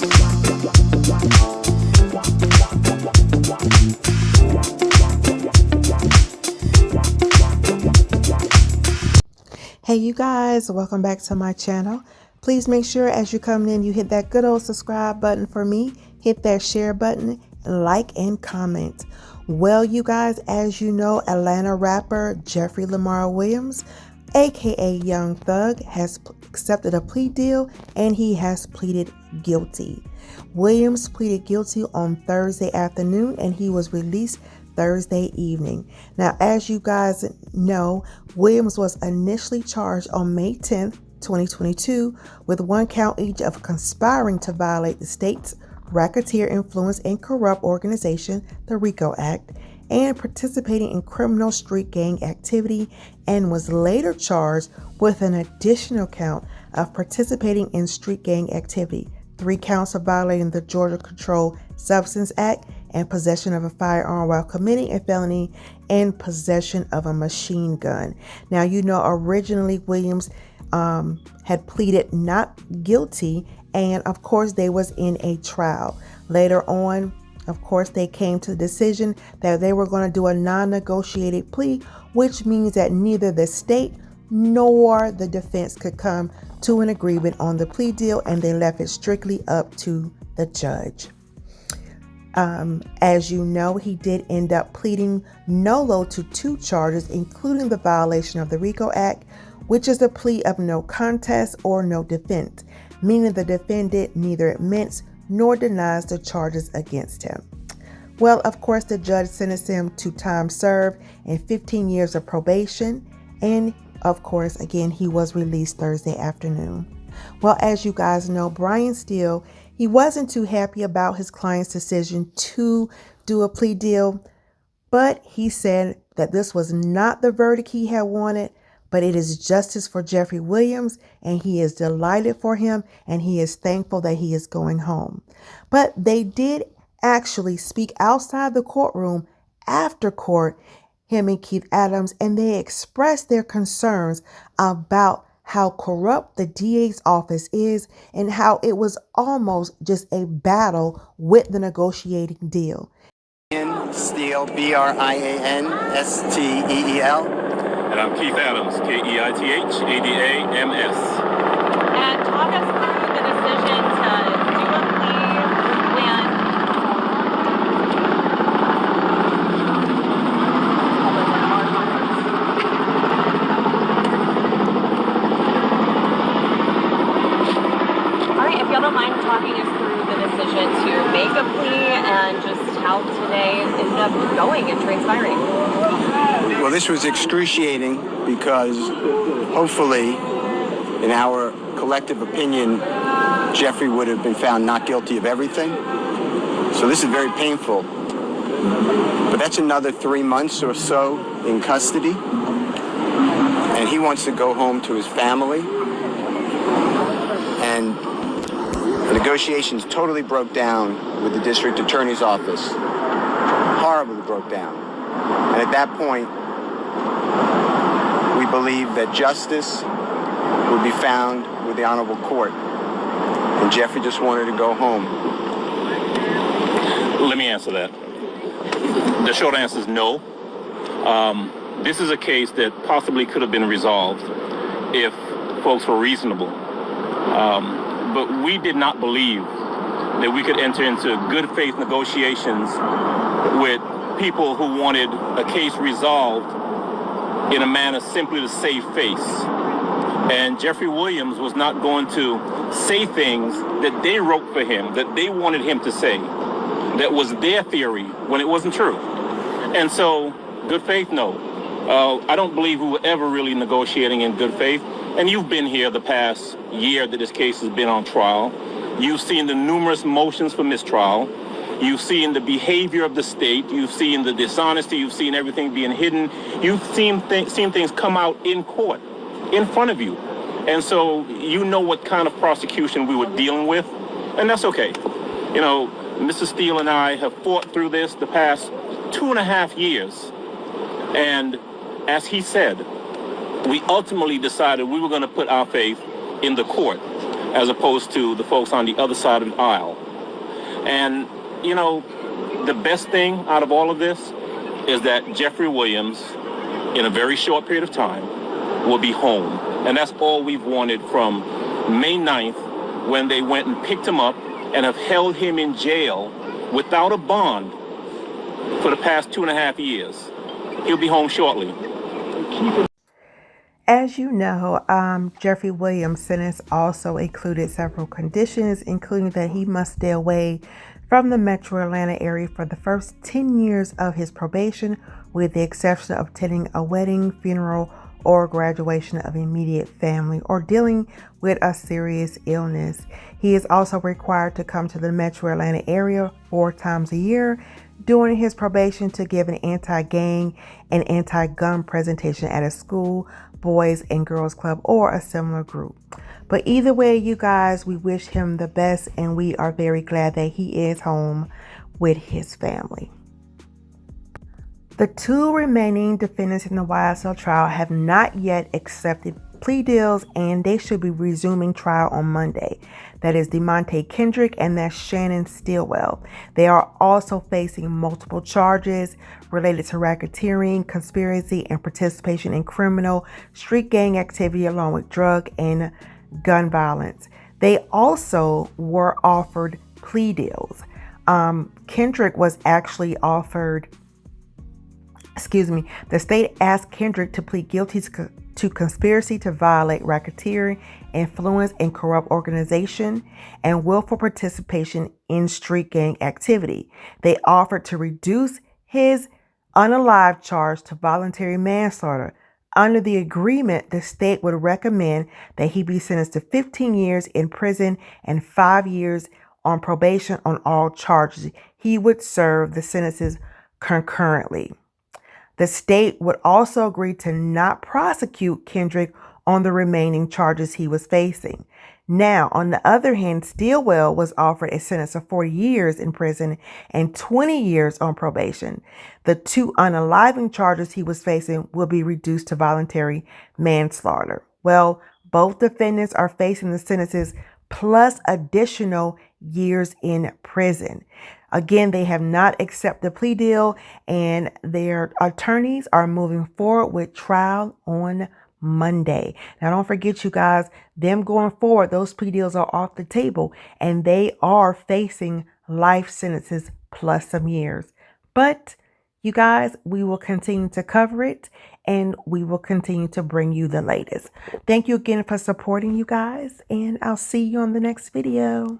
Hey you guys, welcome back to my channel. Please make sure as you come in you hit that good old subscribe button for me, hit that share button, like and comment. Well you guys, as you know, Atlanta rapper Jeffrey Lamar Williams, aka Young Thug, has accepted a plea deal and he has pleaded guilty. Williams pleaded guilty on Thursday afternoon and he was released Thursday evening. Now, as you guys know, Williams was initially charged on May 10th, 2022 with 1 count each of conspiring to violate the state's Racketeer Influence and Corrupt Organization, the RICO Act, and participating in criminal street gang activity, and was later charged with an additional count of participating in street gang activity, 3 counts of violating the Georgia Controlled Substance Act, and possession of a firearm while committing a felony, and possession of a machine gun. Now, you know, originally Williams had pleaded not guilty, and of course they was in a trial. Later on, of course, they came to the decision that they were going to do a non-negotiated plea, which means that neither the state nor the defense could come to an agreement on the plea deal, and they left it strictly up to the judge. As you know, he did end up pleading nolo to 2 charges, including the violation of the RICO Act, which is a plea of no contest or no defense, meaning the defendant neither admits nor denies the charges against him. Well, of course, the judge sentenced him to time served and 15 years of probation, and of course, again, he was released Thursday afternoon. Well, as you guys know, Brian Steele, he wasn't too happy about his client's decision to do a plea deal, but he said that this was not the verdict he had wanted, but it is justice for Jeffrey Williams, and he is delighted for him, and he is thankful that he is going home. But they did actually speak outside the courtroom after court, him and Keith Adams, and they expressed their concerns about how corrupt the DA's office is and how it was almost just a battle with the negotiating deal. Steele, B-R-I-A-N-S-T-E-E-L. And I'm Keith Adams, K-E-I-T-H-A-D-A-M-S. And talk us through the decision to do a plea when All right, if y'all don't mind talking us through the decision to make a plea and just how today ended up going and transpiring. Well, this was excruciating because hopefully, in our collective opinion, Jeffrey would have been found not guilty of everything. So this is very painful. But that's another 3 months or so in custody. And he wants to go home to his family. And the negotiations totally broke down with the district attorney's office. Horribly broke down. And at that point, we believe that justice would be found with the honorable court. And Jeffrey just wanted to go home. Let me answer that. The short answer is no. This is a case that possibly could have been resolved if folks were reasonable. But we did not believe that we could enter into good faith negotiations with people who wanted a case resolved in a manner simply to save face. And Jeffrey Williams was not going to say things that they wrote for him, that they wanted him to say, that was their theory when it wasn't true. And so, good faith, no. I don't believe we were ever really negotiating in good faith. And you've been here the past year that this case has been on trial. You've seen the numerous motions for mistrial. You've seen the behavior of the state. You've seen the dishonesty. You've seen everything being hidden. You've seen things come out in court, in front of you. And so you know what kind of prosecution we were dealing with, and that's okay. You know, Mr. Steele and I have fought through this the past 2.5 years. And as he said, we ultimately decided we were going to put our faith in the court. as opposed to the folks on the other side of the aisle. And, you know, the best thing out of all of this is that Jeffrey Williams, in a very short period of time, will be home. And that's all we've wanted from May 9th, when they went and picked him up and have held him in jail without a bond for the past 2.5 years. He'll be home shortly. As you know, Jeffrey Williams' sentence also included several conditions, including that he must stay away from the metro Atlanta area for the first 10 years of his probation, with the exception of attending a wedding, funeral, or graduation of immediate family, or dealing with a serious illness. He is also required to come to the metro Atlanta area 4 times a year during his probation to give an anti-gang and anti-gun presentation at a school, boys and girls club, or a similar group. But either way, you guys, we wish him the best, and we are very glad that he is home with his family. The 2 remaining defendants in the YSL trial have not yet accepted plea deals, and they should be resuming trial on Monday. That is DeMonte Kendrick and that's Shannon Stillwell. They are also facing multiple charges related to racketeering, conspiracy, and participation in criminal street gang activity, along with drug and gun violence. They also were offered plea deals. Kendrick was actually offered, the state asked Kendrick to plead guilty to conspiracy to violate racketeering, influence, and corrupt organization, and willful participation in street gang activity. They offered to reduce his unalive charge to voluntary manslaughter. Under the agreement, the state would recommend that he be sentenced to 15 years in prison and 5 years on probation on all charges. He would serve the sentences concurrently. The state would also agree to not prosecute Kendrick on the remaining charges he was facing. Now, on the other hand, Stillwell was offered a sentence of 40 years in prison and 20 years on probation. The 2 unaliving charges he was facing will be reduced to voluntary manslaughter. Well, both defendants are facing the sentences plus additional years in prison. Again, they have not accepted the plea deal, and their attorneys are moving forward with trial on Monday. Now, don't forget, you guys, them going forward, those plea deals are off the table, and they are facing life sentences plus some years. But you guys, we will continue to cover it, and we will continue to bring you the latest. Thank you again for supporting, you guys, and I'll see you on the next video.